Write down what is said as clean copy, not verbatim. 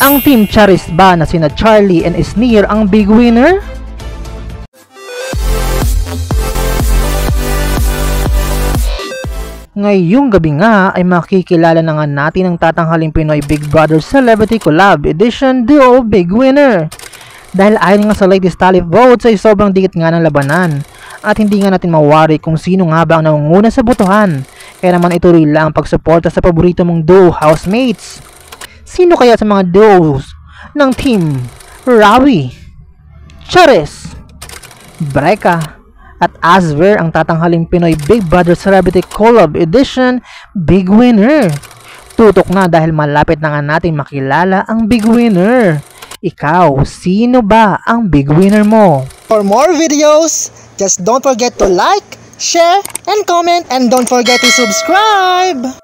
Ang Team Charis ba na sina Charlie and Sneer ang big winner? Ngayong gabi nga ay makikilala na nga natin ang tatanghaling Pinoy Big Brother Celebrity Collab Edition Duo Big Winner. Dahil ayon nga sa latest tally votes ay sobrang dikit nga ng labanan at hindi nga natin mawari kung sino nga ba ang nangunguna sa botohan. Kaya naman ituloy lang ang pagsuporta sa paborito mong duo housemates. Sino kaya sa mga duos ng Team Rawi, Charis, Breka at Asver ang tatanghaling Pinoy Big Brother Celebrity Collab Edition Big Winner? Tutok na dahil malapit na nga natin makilala ang Big Winner. Ikaw, sino ba ang Big Winner mo? For more videos, just don't forget to like, share, and comment, and don't forget to subscribe!